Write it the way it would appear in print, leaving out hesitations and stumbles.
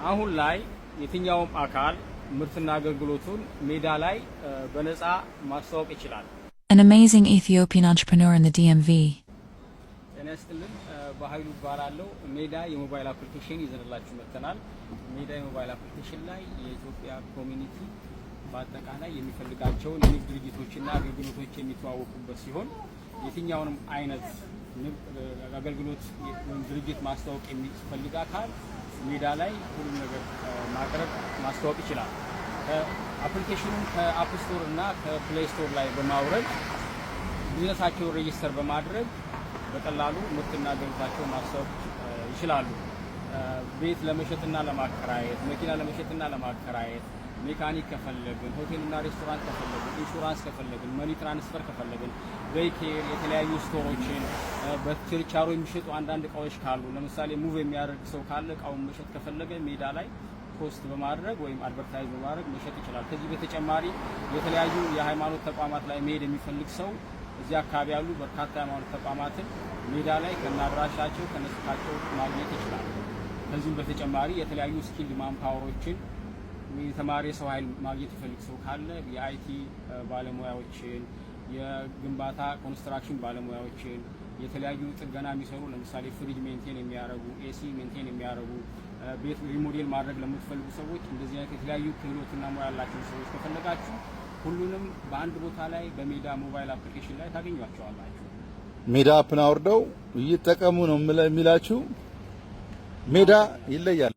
አሁን ላይ የትኛውም አካል ምርትና አገልግሎቱን ሜዳ ላይ በነፃ ማስተዋወቅ ይችላል። An amazing Ethiopian entrepreneur in the DMV. ተነስተልን በኃይሉ ባላለው ሜዳ የሞባይል አፕሊኬሽን ይዘንላችሁ መጥተናል። ሜዳ የሞባይል አፕሊኬሽን ላይ የኢትዮጵያ ኮሚኒቲ በአጠቃላይ የሚፈልጋቸውን የንግድ ድርጅቶችና አገልግሎቶች የሚተዋወቁበት ሲሆን የትኛውንም አይነት አገልግሎት ወይም ድርጅት ማስተዋወቅ የሚፈልግ አካል ሜዳ ላይ ሁሉ ነገር ማቅረብ ማስተዋወቅ ይችላል። አፕሊኬሽኑን ከአፕ ስቶር እና ከፕሌይ ስቶር ላይ በማውረድ ቢዝነሳቸውን ሬጂስተር በማድረግ በቀላሉ ምርትና አገልግሎታቸውን ማስተዋወቅ ይችላሉ። ቤት ለመሸጥና ለማከራየት፣ መኪና ለመሸጥና ለማከራየት፣ ሜካኒክ ከፈለግን፣ ሆቴልና ሬስቶራንት ከፈለግን፣ ኢንሹራንስ ከፈለግን፣ መኒ ትራንስፈር ከፈለግን፣ ቬይኬር የተለያዩ ስቶሮችን በችርቻሮ የሚሸጡ አንዳንድ እቃዎች ካሉ ለምሳሌ ሙቭ የሚያደርግ ሰው ካለ እቃውን መሸጥ ከፈለገ ሜዳ ላይ ፖስት በማድረግ ወይም አድቨርታይዝ በማድረግ መሸጥ ይችላል። ከዚህ በተጨማሪ የተለያዩ የሃይማኖት ተቋማት ላይ መሄድ የሚፈልግ ሰው እዚህ አካባቢ ያሉ በርካታ የሃይማኖት ተቋማትን ሜዳ ላይ ከናድራሻቸው ከነስካቸው ማግኘት ይችላል። ከዚህም በተጨማሪ የተለያዩ ስኪል ማንፓወሮችን የተማሪ ሰው ኃይል ማግኘት ይፈልግ ሰው ካለ የአይቲ ባለሙያዎችን፣ የግንባታ ኮንስትራክሽን ባለሙያዎችን፣ የተለያዩ ጥገና የሚሰሩ ለምሳሌ ፍሪጅ ሜንቴን የሚያደርጉ፣ ኤሲ ሜንቴን የሚያደርጉ፣ ቤት ሪሞዴል ማድረግ ለምትፈልጉ ሰዎች እንደዚህ አይነት የተለያዩ ክህሎትና ሙያ ያላቸው ሰዎች ከፈለጋችሁ ሁሉንም በአንድ ቦታ ላይ በሜዳ ሞባይል አፕሊኬሽን ላይ ታገኟቸዋላችሁ። ሜዳ አፕን አውርደው ይጠቀሙ ነው የሚላችሁ። ሜዳ ይለያል።